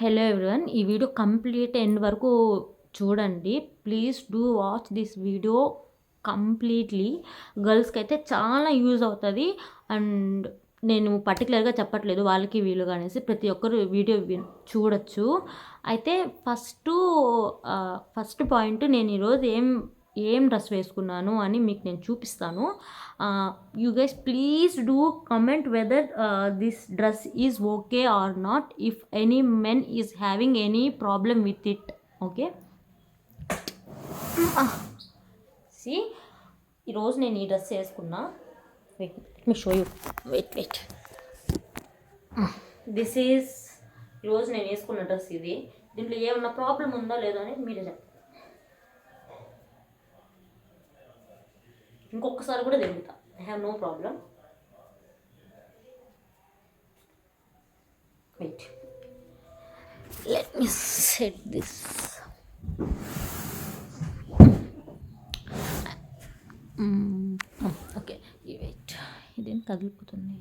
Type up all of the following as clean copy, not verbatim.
Hello everyone. ఈ video complete end వరకు చూడండి. Please do watch this video completely. గర్ల్స్‌కైతే చాలా యూజ్ అవుతది. అండ్ నేను పర్టిక్యులర్‌గా చెప్పట్లేదు వాళ్ళకి వీళ్ళుగా అనేసి. ప్రతి ఒక్కరు వీడియో చూడొచ్చు. అయితే ఫస్ట్ పాయింట్, నేను ఈరోజు ఏం డ్రెస్ వేసుకున్నాను అని మీకు నేను చూపిస్తాను. You guys please do comment whether this dress is okay or not, if any men is having any problem with it. Okay, see, ఈరోజు నేను ఈ డ్రెస్ వేసుకున్నా. Wait, let me show you. Wait, this is ఈరోజు నేను వేసుకున్న dress. ఇది దీంట్లో ఏమన్నా ప్రాబ్లం ఉందో లేదో అనేది మీరే చెప్పండి. ఇంకొకసారి కూడా తిరుగుతా. I have no problem. Wait. Let me set this. Okay. Wait. ఇదేం కదిలిపోతుంది.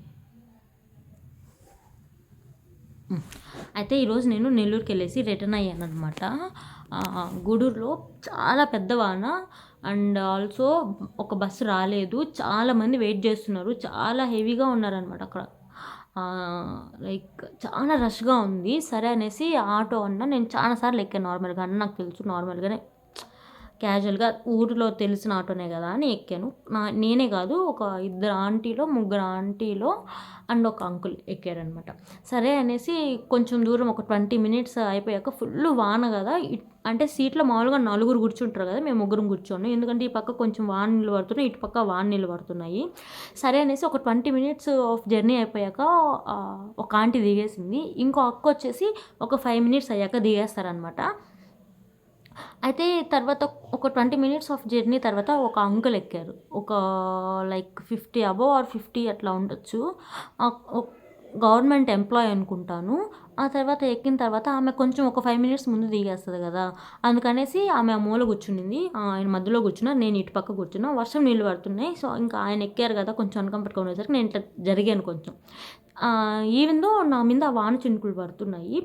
అయితే ఈరోజు నేను నెల్లూరుకి వెళ్ళేసి రిటర్న్ అయ్యాను అనమాట. గూడూరులో చాలా పెద్ద వాన అండ్ ఆల్సో ఒక బస్సు రాలేదు. చాలామంది వెయిట్ చేస్తున్నారు. చాలా హెవీగా ఉన్నారనమాట అక్కడ. లైక్ చాలా రష్గా ఉంది. సరే అనేసి ఆటో అన్నా. నేను చాలాసార్లు ఎక్కాను నార్మల్గా. అన్న నాకు తెలుసు, నార్మల్గానే క్యాజువల్గా ఊరిలో తెలిసిన ఆటోనే కదా అని ఎక్కాను. నేనే కాదు, ఒక ముగ్గురు ఆంటీలో అండ్ ఒక అంకుల్ ఎక్కారనమాట. సరే అనేసి కొంచెం దూరం ఒక 20 minutes అయిపోయాక ఫుల్ వాన కదా. అంటే సీట్లో మామూలుగా 4 కూర్చుంటారు కదా, మేము 3 కూర్చోను. ఎందుకంటే ఈ పక్క కొంచెం వాన నీళ్ళు పడుతున్నాయి, ఇటు పక్క వాన నీళ్ళు పడుతున్నాయి. సరే అనేసి ఒక 20 minutes ఆఫ్ జర్నీ అయిపోయాక ఒక ఆంటీ దిగేసింది. ఇంకో అక్క వచ్చేసి ఒక 5 minutes అయ్యాక దిగేస్తారనమాట. అయితే తర్వాత ఒక 20 minutes ఆఫ్ జర్నీ తర్వాత ఒక అంకుల్ ఎక్కారు. ఒక లైక్ 50 అబోవ్ ఆర్ 50 అట్లా ఉండొచ్చు. గవర్నమెంట్ ఎంప్లాయ్ అనుకుంటాను. ఆ తర్వాత ఎక్కిన తర్వాత ఆమె కొంచెం ఒక 5 minutes ముందు దిగేస్తుంది కదా, అందుకనేసి ఆమె ఆ మూల కూర్చునింది. ఆయన మధ్యలో కూర్చున్నా, నేను ఇటు పక్క కూర్చున్నా. వర్షం నీళ్ళు పడుతున్నాయి. సో ఇంకా ఆయన ఎక్కారు కదా, కొంచెం అన్కంఫర్ట్గా ఉండేసరికి నేను ఇట్లా జరిగాను కొంచెం. ఈవెందో నా మీద వాన చినుకులు పడుతున్నాయి.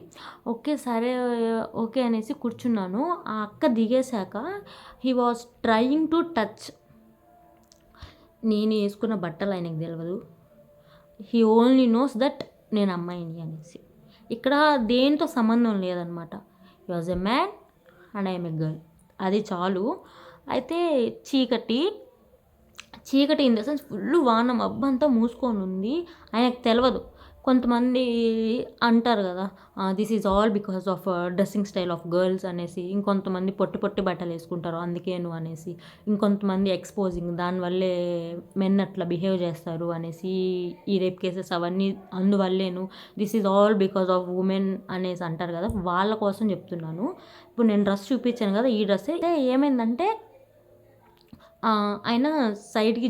సరే ఓకే అనేసి కూర్చున్నాను. ఆ అక్క దిగేశాక he was trying to touch. నేను వేసుకున్న బట్టలు ఆయనకు తెలియదు. హీ ఓన్లీ నోస్ దట్ నేను అమ్మాయిని అనేసి. ఇక్కడ దేంతో సంబంధం లేదనమాట. He was a man and I'm a girl, అది చాలు. అయితే చీకటి ఇన్ ద సెన్స్ ఫుల్ వాన మబ్బంతా మూసుకొని ఉంది. ఆయనకు తెలియదు. కొంతమంది అంటారు కదా, this is all because of dressing style of girls అనేసి. ఇంకొంతమంది పొట్టి బట్టలు వేసుకుంటారు అందుకేను అనేసి. ఇంకొంతమంది ఎక్స్పోజింగ్, దానివల్లే మెన్ అట్లా బిహేవ్ చేస్తారు అనేసి. ఈ రేప్ కేసెస్ అవన్నీ అందువల్లేను. This is all because of women అనేసి అంటారు కదా, వాళ్ళ కోసం చెప్తున్నాను. ఇప్పుడు నేను డ్రెస్ చూపించాను కదా, ఈ డ్రెస్ అయితే ఏమైందంటే ఆయన సైడ్కి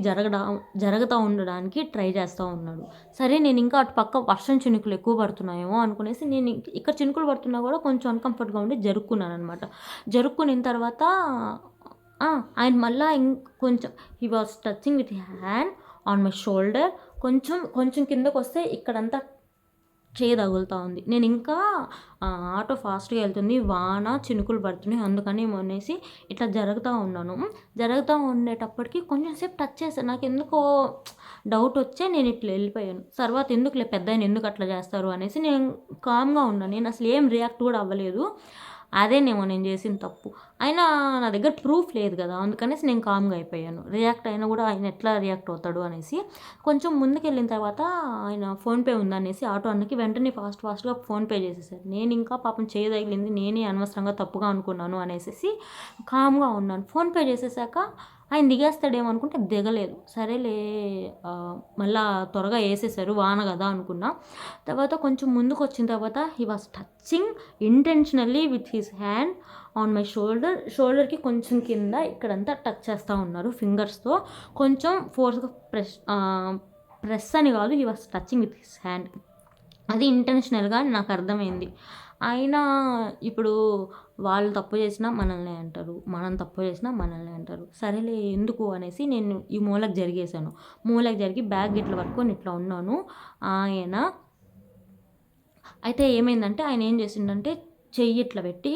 జరుగుతూ ఉండడానికి ట్రై చేస్తూ ఉన్నాడు. సరే నేను ఇంకా అటు పక్క వర్షం చినుకులు ఎక్కువ పడుతున్నాయేమో అనుకునేసి నేను ఇక్కడ చినుకులు పడుతున్నా కూడా కొంచెం అన్కంఫర్ట్గా ఉండి జరుక్కున్నాను అనమాట. జరుక్కున్న తర్వాత ఆయన మళ్ళీ కొంచెం he was touching with hand on my shoulder. కొంచెం కిందకు వస్తే ఇక్కడంతా చేయి తగులుతూ ఉంది. నేను ఇంకా ఆటో ఫాస్ట్గా వెళ్తుంది, వాన చినుకులు పడుతున్నాయి, అందుకని అనేసి ఇట్లా జరుగుతూ ఉండేటప్పటికి కొంచెం సేపు టచ్ చేశాను. నాకు ఎందుకో డౌట్ వచ్చే నేను ఇట్లా వెళ్ళిపోయాను. తర్వాత ఎందుకులే పెద్దాయన ఎందుకు అట్లా చేస్తారు అనేసి నేను కామ్గా ఉన్నాను. నేను అసలు ఏం రియాక్ట్ కూడా అవ్వలేదు. అదేనేమో నేను చేసిన తప్పు. అయినా నా దగ్గర ప్రూఫ్ లేదు కదా, అందుకనేసి నేను కామ్గా అయిపోయాను. రియాక్ట్ అయినా కూడా ఆయన ఎట్లా రియాక్ట్ అవుతాడు అనేసి. కొంచెం ముందుకు వెళ్ళిన తర్వాత ఆయన ఫోన్పే ఉందనేసి ఆటో అన్నకి వెంటనే ఫాస్ట్గా ఫోన్పే చేసేసారు. నేను ఇంకా పాపం చేయదగిలింది, నేనే అనవసరంగా తప్పుగా అనుకున్నాను అనేసి కామ్గా ఉన్నాను. ఫోన్పే చేసేసాక ఆయన దిగేస్తాడేమో అనుకుంటే దిగలేదు. సరేలే మళ్ళా త్వరగా వేసేసారు, వాన కదా అనుకున్నా. తర్వాత కొంచెం ముందుకు వచ్చిన తర్వాత he was touching intentionally with his hand on my షోల్డర్కి కొంచెం కింద ఇక్కడంతా టచ్ చేస్తూ ఉన్నారు ఫింగర్స్తో. కొంచెం ఫోర్స్గా ప్రెస్ అని కాదు, he was touching with his hand. అది ఇంటెన్షనల్గా నాకు అర్థమైంది. అయినా ఇప్పుడు వాళ్ళు తప్పు చేసినా మనల్ని అంటారు, మనం తప్పు చేసినా మనల్ని అంటారు. సరేలే ఎందుకు అనేసి నేను ఈ మూలకు జరిగేశాను. మూలకు జరిగి బ్యాగ్ ఇట్లా పట్టుకొని ఇట్లా ఉన్నాను. అయితే ఏమైందంటే ఆయన ఏం చేసిండంటే చెయ్యి ఇట్లా పెట్టి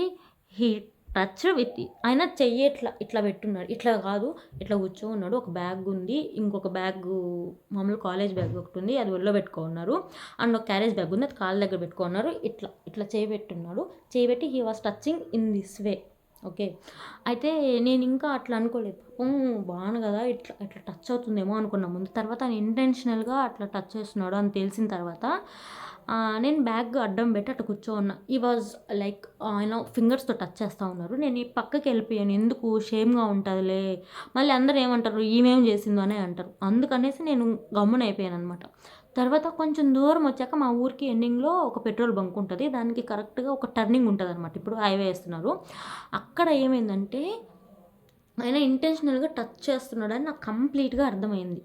హీ టచ్ విత్ ఆయన చెయ్యి ఇట్లా పెట్టున్నాడు. ఇట్లా కాదు, ఇట్లా కూర్చోన్నాడు. ఒక బ్యాగ్ ఉంది, ఇంకొక బ్యాగ్ మామూలు కాలేజ్ బ్యాగ్ ఒకటి ఉంది, అది ఒళ్ళో పెట్టుకున్నారు. అండ్ ఒక క్యారేజ్ బ్యాగ్ ఉంది, అది కాళ్ళ దగ్గర పెట్టుకున్నారు. ఇట్లా ఇట్లా చేయి పెట్టున్నాడు. చేయి పెట్టి he was touching in this way. Okay. అయితే నేను ఇంకా అట్లా అనుకోలేదు. బాను కదా, ఇట్లా ఇట్లా టచ్ అవుతుందేమో అనుకున్నా ముందు. తర్వాత ఆయన ఇంటెన్షనల్గా అట్లా టచ్ చేస్తున్నాడు అని తెలిసిన తర్వాత నేను బ్యాగ్ అడ్డం పెట్టి అట్లా కూర్చోన్నా. ఈ వాజ్ లైక్ ఆయన ఫింగర్స్తో టచ్ చేస్తూ ఉన్నారు. నేను ఈ పక్కకి వెళ్ళిపోయాను. ఎందుకు, షేమ్గా ఉంటుందిలే, మళ్ళీ అందరూ ఏమంటారు ఈమెం చేసిందో అనే అంటారు. అందుకనేసి నేను గమ్మున అయిపోయాను అనమాట. తర్వాత కొంచెం దూరం వచ్చాక మా ఊరికి ఎండింగ్లో ఒక పెట్రోల్ బంక్ ఉంటుంది. దానికి కరెక్ట్గా ఒక టర్నింగ్ ఉంటుంది అనమాట. ఇప్పుడు హైవే వేస్తున్నారు. అక్కడ ఏమైందంటే ఆయన ఇంటెన్షనల్గా టచ్ చేస్తున్నాడని నాకు కంప్లీట్గా అర్థమైంది.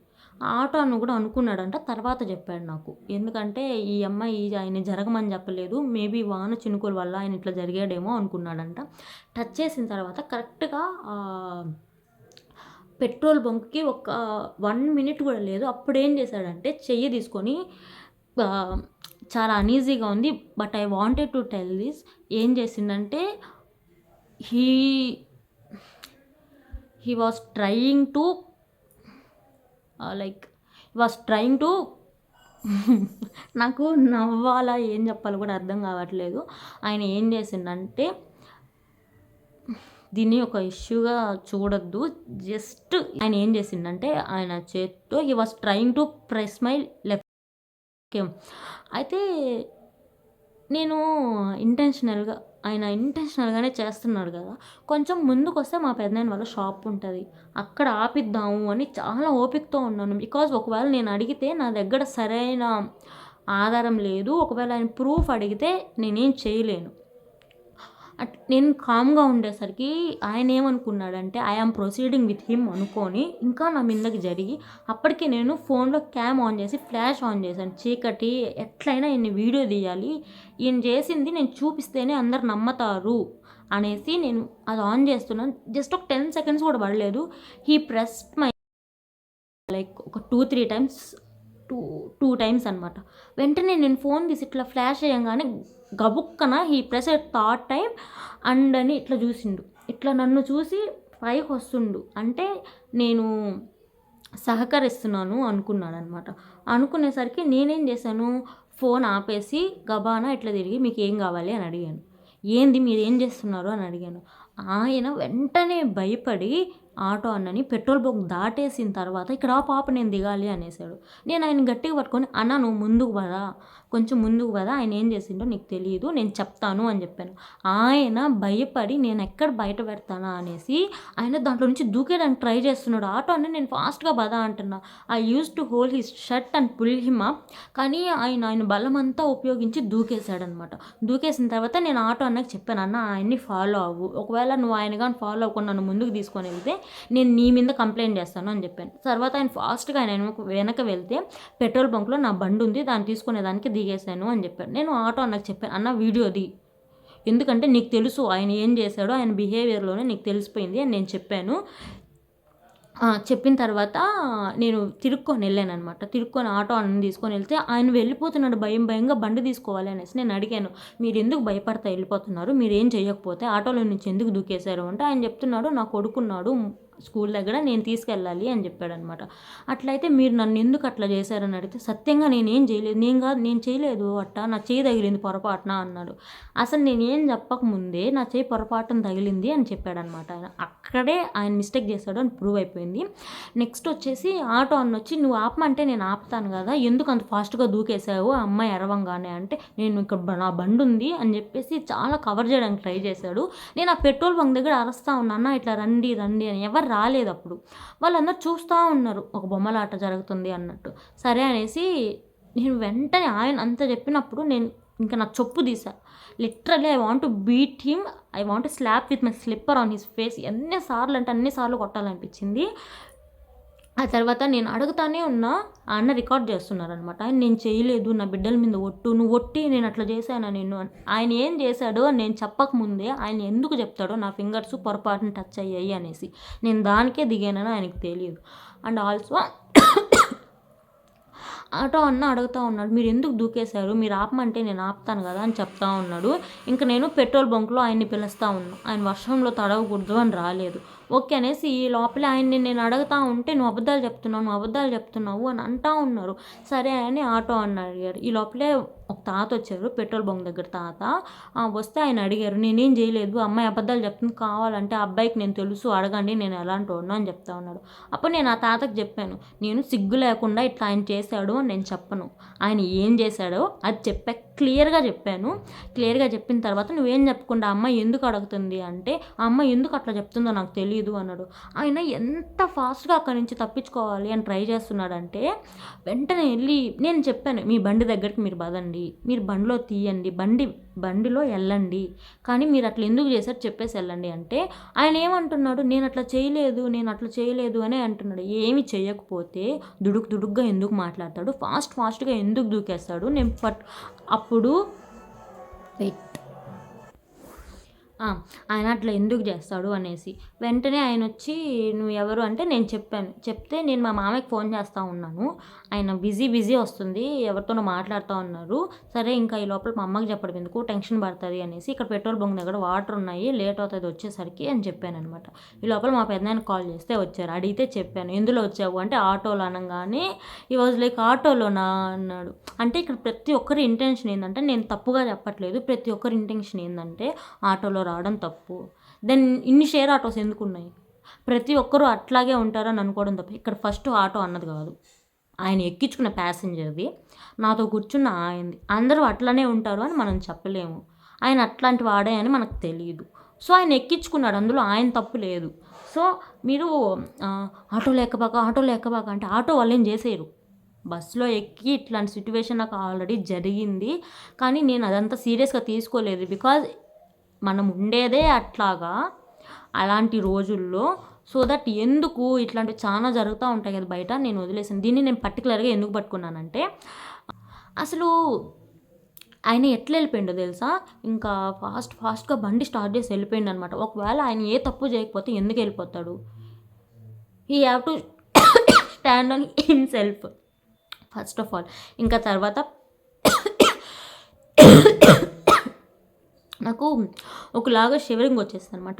ఆటో అని కూడా అనుకున్నాడంట, తర్వాత చెప్పాడు నాకు. ఎందుకంటే ఈ అమ్మాయి ఆయన జరగమని చెప్పలేదు, మేబీ వాన చినుకుల వల్ల ఆయన ఇట్లా జరిగాడేమో అనుకున్నాడంట. టచ్ చేసిన తర్వాత కరెక్ట్గా పెట్రోల్ బంక్కి ఒక 1 మినిట్ కూడా లేదు. అప్పుడు ఏం చేశాడంటే చెయ్యి తీసుకొని చాలా అనీజీగా ఉంది, but I wanted to tell this. ఏం చేసిందంటే హీ వాస్ ట్రయింగ్ టు నాకు నవ్వాలా ఏం చెప్పాలో కూడా అర్థం కావట్లేదు. ఆయన ఏం చేసిండంటే దీన్ని ఒక ఇష్యూగా చూడొద్దు. జస్ట్ ఆయన ఏం చేసిండంటే ఆయన చేత్తో he was trying to press my left. అయితే నేను ఆయన ఇంటెన్షనల్గానే చేస్తున్నాడు కదా, కొంచెం ముందుకు వస్తే మా పెద్దనాయన వాళ్ళ షాప్ ఉంటుంది, అక్కడ ఆపిద్దాము అని చాలా ఓపికతో ఉన్నాను. బికాజ్ ఒకవేళ నేను అడిగితే నా దగ్గర సరైన ఆధారం లేదు, ఒకవేళ ఆయన ప్రూఫ్ అడిగితే నేనేం చేయలేను. నేను కామ్గా ఉండేసరికి ఆయన ఏమనుకున్నాడంటే I am proceeding with him అనుకొని ఇంకా నా మీదకి జరిగి, అప్పటికే నేను ఫోన్లో క్యామ్ ఆన్ చేసి ఫ్లాష్ ఆన్ చేశాను. చీకటి, ఎట్లయినా ఈయన్ని వీడియో తీయాలి, ఈయన చేసింది నేను చూపిస్తేనే అందరు నమ్మతారు అనేసి నేను అది ఆన్ చేస్తున్నాను. జస్ట్ ఒక 10 సెకండ్స్ కూడా పడలేదు. హీ ప్రెస్డ్ మై లైక్ ఒక 2-3 టైమ్స్, 2 టైమ్స్ అనమాట. వెంటనే నేను ఫోన్ తీసి ఇట్లా ఫ్లాష్ అయ్యంగానే గబుక్కన he press third time and అని ఇట్లా చూసిండు. ఇట్లా నన్ను చూసి పైకి వస్తుండు అంటే నేను సహకరిస్తున్నాను అనుకున్నాడు అనమాట. అనుకునేసరికి నేనేం చేశాను, ఫోన్ ఆపేసి గబానా ఇట్లా తిరిగి మీకు ఏం కావాలి అని అడిగాను. ఏంది మీరు ఏం చేస్తున్నారు అని అడిగాను. ఆయన వెంటనే భయపడి ఆటో అన్నని పెట్రోల్ బంక్ దాటేసిన తర్వాత ఇక్కడ పాప నేను దిగాలి అనేసాడు. నేను ఆయన గట్టిగా పట్టుకొని అన్న నువ్వు ముందుకు పదా, కొంచెం ముందుకు పదా, ఆయన ఏం చేసిండో నీకు తెలియదు, నేను చెప్తాను అని చెప్పాను. ఆయన భయపడి నేను ఎక్కడ బయట పెడతానా అనేసి ఆయన దాంట్లో నుంచి దూకేయడానికి ట్రై చేస్తున్నాడు. ఆటో అన్న నేను ఫాస్ట్గా పదా అంటున్నా. I use to hold his shirt and pull him up, కానీ ఆయన బలమంతా ఉపయోగించి దూకేశాడనమాట. దూకేసిన తర్వాత నేను ఆటో అన్నకి చెప్పాను, అన్న ఆయన్ని ఫాలో అవ్వు, ఒకవేళ నువ్వు ఆయన కానీ ఫాలో అవ్వకుండా నన్ను ముందుకు తీసుకొని వెళ్తే నేను నీ మీద కంప్లైంట్ చేస్తాను అని చెప్పాను. తర్వాత ఆయన ఫాస్ట్గా ఆయన వెనక వెళ్తే పెట్రోల్ బంక్లో నా బండి ఉంది, దాన్ని తీసుకునేదానికి దిగేశాను అని చెప్పాను. నేను ఆటో అన్నకు చెప్పాను, అన్న వీడియోది, ఎందుకంటే నీకు తెలుసు ఆయన ఏం చేశాడో, ఆయన బిహేవియర్లోనే నీకు తెలిసిపోయింది అని నేను చెప్పాను. చెప్పిన తర్వాత నేను తిరుక్కొని వెళ్ళాను అనమాట. తిరుక్కొని ఆటో అన్న తీసుకొని వెళ్తే ఆయన వెళ్ళిపోతున్నాడు భయంగా బండి తీసుకోవాలి అనేసి. నేను అడిగాను, మీరు ఎందుకు భయపడతా వెళ్ళిపోతున్నారు, మీరు ఏం చేయకపోతే ఆటోలో నుంచి ఎందుకు దూకేశారు అంటే ఆయన చెప్తున్నాడు నా కొడుకున్నాడు స్కూల్ దగ్గర, నేను తీసుకెళ్ళాలి అని చెప్పాడనమాట. అట్లయితే మీరు నన్ను ఎందుకు అట్లా చేశారని అడిగితే సత్యంగా నేనేం చేయలేదు, నేను చేయలేదు అట్ట, నా చేయి తగిలింది పొరపాటున అన్నాడు. అసలు నేనేం చెప్పకముందే నా చేయి పొరపాటున తగిలింది అని చెప్పాడనమాట. ఆయన అక్కడే ఆయన మిస్టేక్ చేశాడు అని ప్రూవ్ అయిపోయింది. నెక్స్ట్ వచ్చేసి ఆటో అన్న వచ్చి నువ్వు ఆపమంటే నేను ఆపుతాను కదా, ఎందుకు అంత ఫాస్ట్గా దూకేసావు ఆ అమ్మాయి ఎరవంగానే అంటే, నేను ఇక్కడ నా బండి ఉంది అని చెప్పేసి చాలా కవర్ చేయడానికి ట్రై చేశాడు. నేను ఆ పెట్రోల్ బంక్ దగ్గర అరుస్తా ఉన్నా ఇట్లా రండి రండి అని. ఎవరు రాలేదు అప్పుడు, వాళ్ళందరూ చూస్తూ ఉన్నారు ఒక బొమ్మలాట జరుగుతుంది అన్నట్టు. సరే అనేసి నేను వెంటనే ఆయన అంత చెప్పినప్పుడు నేను ఇంకా నా చెప్పు తీసా. Literally I want to beat him, I want to slap with my slipper on his face. ఎన్నిసార్లు అంటే అన్నిసార్లు కొట్టాలనిపించింది. ఆ తర్వాత నేను అడుగుతానే ఉన్నా, ఆ అన్న రికార్డ్ చేస్తున్నారనమాట. నేను చేయలేదు, నా బిడ్డల మీద ఒట్టు, నువ్వు ఒట్టి నేను అట్లా చేశాను నేను. ఆయన ఏం చేశాడో నేను చెప్పకముందే ఆయన ఎందుకు చెప్తాడో నా ఫింగర్స్ పొరపాటున టచ్ అయ్యాయి అనేసి. నేను దానికే దిగానని ఆయనకు తెలియదు. అండ్ ఆల్సో ఆటో అన్న అడుగుతూ ఉన్నాడు, మీరు ఎందుకు దూకేశారు, మీరు ఆపమంటే నేను ఆపుతాను కదా అని చెప్తా ఉన్నాడు. ఇంకా నేను పెట్రోల్ బంక్లో ఆయన్ని పిలుస్తూ ఉన్నాను. ఆయన వర్షంలో తడవకూడదు అని రాలేదు. ఓకే అనేసి ఈ లోపలే ఆయన్ని నేను అడుగుతూ ఉంటే, నువ్వు అబద్ధాలు చెప్తున్నావు అని అంటూ ఉన్నారు. సరే అని ఆటో అన్న అడిగారు. ఈ లోపలే ఒక తాత వచ్చారు, పెట్రోల్ బంక్ దగ్గర తాత. వస్తే ఆయన అడిగారు, నేనేం చేయలేదు, అమ్మాయి అబద్ధాలు చెప్తుంది, కావాలంటే ఆ అబ్బాయికి నేను తెలుసు, అడగండి, నేను ఎలాంటి వాడినో అని చెప్తా ఉన్నాడు. అప్పుడు నేను ఆ తాతకు చెప్పాను, నేను సిగ్గు లేకుండా ఇట్లా ఆయన చేశాడు అని నేను చెప్పను, ఆయన ఏం చేశాడో అది క్లియర్గా చెప్పాను. క్లియర్గా చెప్పిన తర్వాత నువ్వేం చెప్పకుండా ఆ అమ్మాయి ఎందుకు అడుగుతుంది అంటే, ఆ అమ్మాయి ఎందుకు అట్లా చెప్తుందో నాకు తెలియదు అన్నాడు. ఆయన ఎంత ఫాస్ట్గా అక్కడి నుంచి తప్పించుకోవాలి అని ట్రై చేస్తున్నాడంటే, వెంటనే వెళ్ళి నేను చెప్పాను, మీ బండి దగ్గరికి మీరు పదండి, మీరు బండిలో తీయండి, బండిలో వెళ్ళండి, కానీ మీరు అట్లా ఎందుకు చేశారు చెప్పేసి వెళ్ళండి అంటే, ఆయన ఏమంటున్నాడు, నేను అట్లా చేయలేదు అనే అంటున్నాడు. ఏమి చేయకపోతే దుడుగ్గా ఎందుకు మాట్లాడతాడు, ఫాస్ట్గా ఎందుకు దూకేస్తాడు, నేను అప్పుడు ఆయన అట్లా ఎందుకు చేస్తాడు అనేసి వెంటనే ఆయన వచ్చి, నువ్వు ఎవరు అంటే నేను చెప్పాను. చెప్తే నేను మా మామయ్యకి ఫోన్ చేస్తూ ఉన్నాను, ఆయన బిజీ వస్తుంది, ఎవరితోనో మాట్లాడుతూ ఉన్నారు. సరే ఇంకా ఈ లోపల మా అమ్మకి చెప్పడం ఎందుకు, టెన్షన్ పడుతుంది అనేసి, ఇక్కడ పెట్రోల్ బంక్ దగ్గర వాటర్ ఉన్నాయి, లేట్ అవుతుంది వచ్చేసరికి అని చెప్పాను అనమాట. ఈ లోపల మా పెద్దనాయనకి కాల్ చేస్తే వచ్చారు. అడిగితే చెప్పాను, ఎందులో వచ్చావు అంటే ఆటోలో అనగానే, ఈ వాజ్ లైక్ ఆటోలోనా అన్నాడు. అంటే ఇక్కడ ప్రతి ఒక్కరి ఇంటెన్షన్ ఏంటంటే, నేను తప్పుగా చెప్పట్లేదు, ప్రతి ఒక్కరి ఇంటెన్షన్ ఏంటంటే ఆటోలో రావడం తప్పు. దెన్ ఇన్ని షేర్ ఆటోస్ ఎందుకు ఉన్నాయి, ప్రతి ఒక్కరూ అట్లాగే ఉంటారని అనుకోవడం తప్ప. ఇక్కడ ఫస్ట్ ఆటో అన్నది కాదు, ఆయన ఎక్కించుకున్న ప్యాసింజర్ది, నాతో కూర్చున్న ఆయనది. అందరూ అట్లనే ఉంటారు అని మనం చెప్పలేము, ఆయన అట్లాంటి వాడే అని మనకు తెలియదు. సో ఆయన ఎక్కించుకున్నాడు, అందులో ఆయన తప్పు లేదు. సో మీరు ఆటో లేకబాక అంటే ఆటో వాళ్ళు ఏం చేసేయరు. బస్సులో ఎక్కి ఇట్లాంటి సిచ్యువేషన్ నాకు ఆల్రెడీ జరిగింది, కానీ నేను అదంతా సీరియస్గా తీసుకోలేదు. బికాజ్ మనం ఉండేదే అట్లాగా అలాంటి రోజుల్లో. సో దట్ ఎందుకు ఇట్లాంటివి చాలా జరుగుతూ ఉంటాయి కదా బయట, నేను వదిలేసాను. దీన్ని నేను పర్టికులర్గా ఎందుకు పట్టుకున్నానంటే, అసలు ఆయన ఎట్లా వెళ్ళిపోయిండో తెలుసా, ఇంకా ఫాస్ట్గా బండి స్టార్ట్ చేసి వెళ్ళిపోయిండు అనమాట. ఒకవేళ ఆయన ఏ తప్పు చేయకపోతే ఎందుకు వెళ్ళిపోతాడు, he have to stand on himself first of all. ఇంకా తర్వాత నాకు ఒకలాగా షివరింగ్ వచ్చేస్తుంది అనమాట.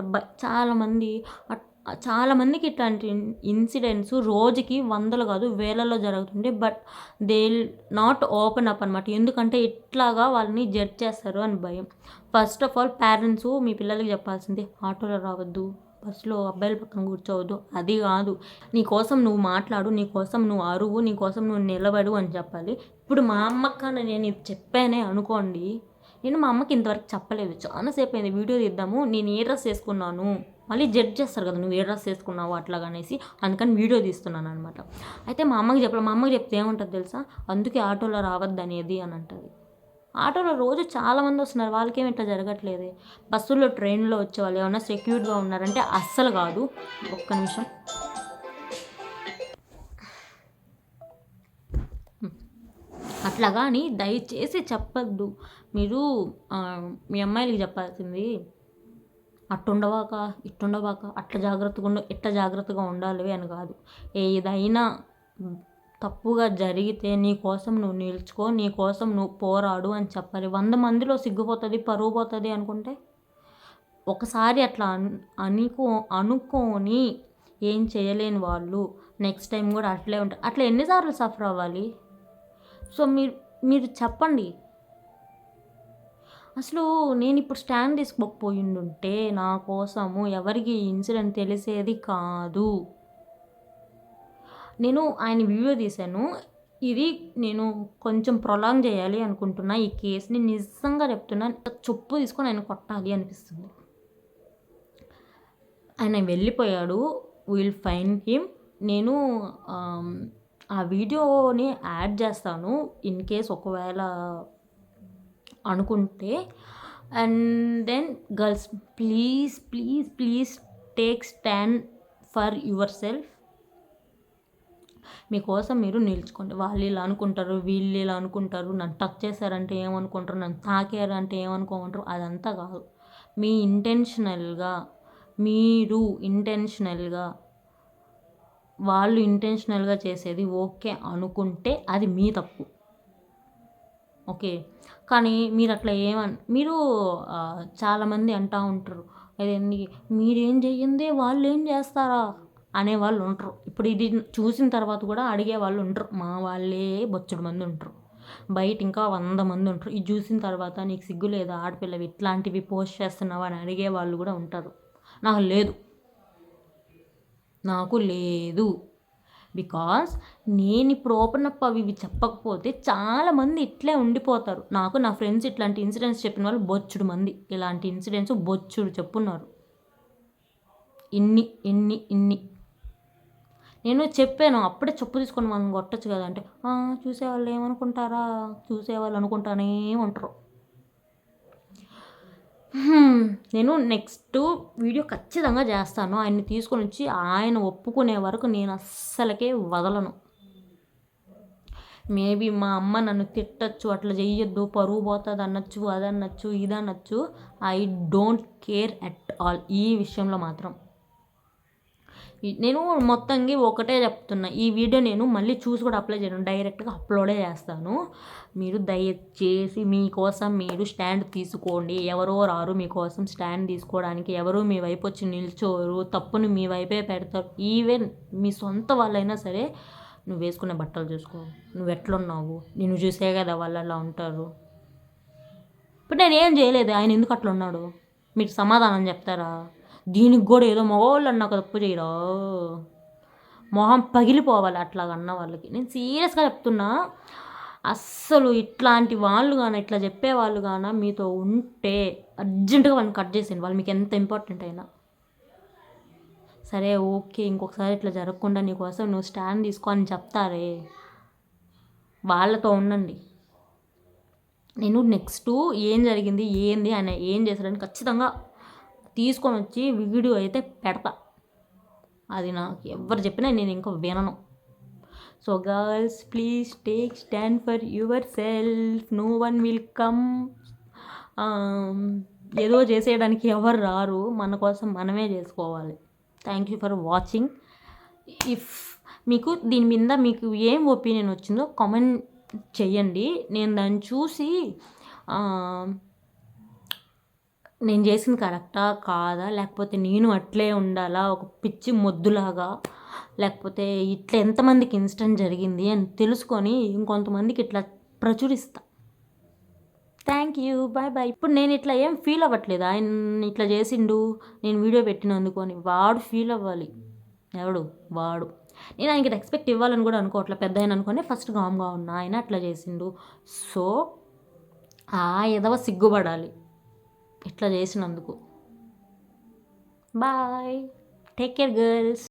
చాలామందికి ఇట్లాంటి ఇన్సిడెంట్స్ రోజుకి వందలు కాదు వేలలో జరుగుతుండే, but they not open up అనమాట. ఎందుకంటే ఇట్లాగా వాళ్ళని జడ్జ్ చేస్తారు అని భయం. ఫస్ట్ ఆఫ్ ఆల్ పేరెంట్స్ మీ పిల్లలకి చెప్పాల్సింది, ఆటోలో రావద్దు, బస్సులో అబ్బాయిల పక్కన కూర్చోవద్దు, అది కాదు, నీకోసం నువ్వు మాట్లాడు, నీకోసం నువ్వు అరువు, నీకోసం నువ్వు నిలబడు అని చెప్పాలి. ఇప్పుడు మా అమ్మకన్నా నేను ఇది చెప్పానే అనుకోండి, నేను మా అమ్మకి ఇంతవరకు చెప్పలేదు. చాలాసేపు అయింది వీడియో తీద్దాము, నేను ఏ డ్రెస్ వేసుకున్నాను, మళ్ళీ జడ్జ్ చేస్తారు కదా, నువ్వు ఏ డ్రెస్ వేసుకున్నావు అట్లాగనేసి, అందుకని వీడియో తీస్తున్నాను అనమాట. అయితే మా అమ్మకి చెప్పలేదు. మా అమ్మకి చెప్తే ఏముంటుంది తెలుసా, అందుకే ఆటోలో రావద్దు అనేది అని అంటుంది. ఆటోలో రోజు చాలామంది వస్తున్నారు, వాళ్ళకేమి ఇట్లా జరగట్లేదే. బస్సుల్లో ట్రైన్లో వచ్చే వాళ్ళు ఏమన్నా సెక్యూర్డ్గా ఉన్నారంటే అస్సలు కాదు. ఒక్క నిమిషం. అట్లా కానీ దయచేసి చెప్పద్దు. మీరు మీ అమ్మాయిలకి చెప్పాల్సింది, అట్టుండవాక ఇట్టుండవాక, ఇట్లా జాగ్రత్తగా ఉండాలి అని కాదు. ఏదైనా తప్పుగా జరిగితే నీ కోసం నువ్వు నిలుచుకో, నీ కోసం నువ్వు పోరాడు అని చెప్పాలి. 100 మందిలో సిగ్గుపోతుంది, పరువు పోతుంది అనుకుంటే, ఒకసారి అట్లా అనుకోని ఏం చేయలేని వాళ్ళు నెక్స్ట్ టైం కూడా అట్లే ఉంటారు. అట్లా ఎన్నిసార్లు సఫర్ అవ్వాలి? సో మీరు చెప్పండి. అసలు నేను ఇప్పుడు స్టాండ్ తీసుకోకపోయిండుంటే నా కోసము ఎవరికి ఇన్సిడెంట్ తెలిసేది కాదు. నేను ఆయన వీడియో తీశాను, ఇది నేను కొంచెం ప్రొలాంగ్ చేయాలి అనుకుంటున్నా ఈ కేసుని. నిజంగా చెప్తున్నా, చొప్పు తీసుకొని ఆయన కొట్టాలి అనిపిస్తుంది. ఆయన వెళ్ళిపోయాడు, విల్ ఫైండ్ హిమ్. నేను ఆ వీడియోని యాడ్ చేస్తాను ఇన్ కేస్ ఒకవేళ అనుకుంటే. And then girls, please take stand for yourself. మీకోసం మీరు నిలుచుకోండి. వాళ్ళు ఇలా అనుకుంటారు, వీళ్ళు ఇలా అనుకుంటారు, నన్ను టచ్ చేశారంటే ఏమనుకుంటారు, నన్ను తాకారు అంటే ఏమనుకోమంటారు, అదంతా కాదు. మీరు ఇంటెన్షనల్గా వాళ్ళు ఇంటెన్షనల్గా చేసేది ఓకే అనుకుంటే అది మీ తప్పు. ఓకే. కానీ మీరు అట్లా మీరు చాలామంది అంటూ ఉంటారు, అదేంది మీరేం చెయ్యందే వాళ్ళు ఏం చేస్తారా అనేవాళ్ళు ఉంటారు. ఇప్పుడు ఇది చూసిన తర్వాత కూడా అడిగేవాళ్ళు ఉంటారు. మా వాళ్ళే బొచ్చెడు మంది ఉంటారు. బయట ఇంకా 100 మంది ఉంటారు. ఇది చూసిన తర్వాత నీకు సిగ్గు లేదా ఆడపిల్లవి ఇట్లాంటివి పోస్ట్ చేస్తున్నావా అని అడిగేవాళ్ళు కూడా ఉంటారు. నాకు లేదు. బికాస్ నేను ఇప్పుడు ఓపెన్ అప్ అవి ఇవి చెప్పకపోతే చాలామంది ఇట్లే ఉండిపోతారు. నాకు నా ఫ్రెండ్స్ ఇట్లాంటి ఇన్సిడెంట్స్ చెప్పిన వాళ్ళు బొచ్చుడు మంది, ఇలాంటి ఇన్సిడెంట్స్ బొచ్చుడు చెప్పున్నారు. ఇన్ని నేను చెప్పాను, అప్పుడే చెప్పు తీసుకొని మనం కొట్టచ్చు కదా అంటే, చూసేవాళ్ళు ఏమనుకుంటారా, చూసేవాళ్ళు అనుకుంటానే ఉంటారు. నేను నెక్స్ట్ వీడియో ఖచ్చితంగా చేస్తాను. ఆయన్ని తీసుకొని వచ్చి ఆయన ఒప్పుకునే వరకు నేను అస్సలకే వదలను. మేబీ మా అమ్మ నన్ను తిట్టచ్చు, అట్లా చెయ్యొద్దు పరువు పోతుంది అనొచ్చు, అదనొచ్చు ఇదనొచ్చు. I don't care at all ఈ విషయంలో మాత్రం. నేను మొత్తంగా ఒకటే చెప్తున్నా, ఈ వీడియో నేను మళ్ళీ చూసి కూడా అప్లై చేయను, డైరెక్ట్గా అప్లోడే చేస్తాను. మీరు దయచేసి మీకోసం మీరు స్టాండ్ తీసుకోండి. ఎవరో రారు మీకోసం స్టాండ్ తీసుకోవడానికి, ఎవరు మీ వైపు వచ్చి నిల్చోరు, తప్పుని మీ వైపే పెడతారు. ఈవెన్ మీ సొంత వాళ్ళైనా సరే, నువ్వు వేసుకునే బట్టలు చూసుకో, నువ్వు ఎట్లున్నావు, నిన్ను చూసే కదా వాళ్ళు అలా ఉంటారు. ఇప్పుడు నేనేం చేయలేదు, ఆయన ఎందుకు అట్లా ఉన్నాడు మీరు సమాధానం చెప్తారా? దీనికి కూడా ఏదో మగవాళ్ళు అన్నాక తప్పు చేయరా, మొహం పగిలిపోవాలి అట్లాగన్న వాళ్ళకి. నేను సీరియస్గా చెప్తున్నా, అస్సలు ఇట్లాంటి వాళ్ళు కానీ ఇట్లా చెప్పేవాళ్ళు కానీ మీతో ఉంటే అర్జెంటుగా వాళ్ళని కట్ చేసేయండి, వాళ్ళు మీకు ఎంత ఇంపార్టెంట్ అయినా సరే. ఓకే, ఇంకొకసారి ఇట్లా జరగకుండా నీకోసం నువ్వు స్టాండ్ తీసుకో అని చెప్తారే, వాళ్ళతో ఉండండి. నేను నెక్స్ట్ ఏం జరిగింది ఏంది ఆయన ఏం చేశాడని ఖచ్చితంగా తీసుకొని వచ్చి వీడియో అయితే పెడతా. అది నాకు ఎవరు చెప్పినా నేను ఇంకా వినను. So girls, please take stand for yourself. No one will come. ఏదో చేసేయడానికి ఎవరు రారు, మన కోసం మనమే చేసుకోవాలి. Thank you for watching. If మీకు దీని మీద మీకు ఏం ఒపీనియన్ వచ్చిందో కామెంట్ చెయ్యండి. నేను దాన్ని చూసి నేను చేసింది కరెక్టా కాదా, లేకపోతే నేను అట్లే ఉండాలా ఒక పిచ్చి మొద్దులాగా, లేకపోతే ఇట్లా ఎంతమందికి ఇన్సిడెంట్ జరిగింది అని తెలుసుకొని ఇంకొంతమందికి ఇట్లా ప్రచురిస్తా. Thank you, bye bye. ఇప్పుడు నేను ఇట్లా ఏం ఫీల్ అవ్వట్లేదు, ఆయన ఇట్లా చేసిండు నేను వీడియో పెట్టినందుకు అని. వాడు ఫీల్ అవ్వాలి, ఎవడు వాడు. నేను ఆయనకి రెస్పెక్ట్ ఇవ్వాలని కూడా అనుకోవట్లే, పెద్ద ఆయన అనుకుని ఫస్ట్ కామ్గా ఉన్నా, ఆయన అట్లా చేసిండు. సో ఎదవ సిగ్గుపడాలి ఇట్లా చేసినందుకు. Bye, take care girls.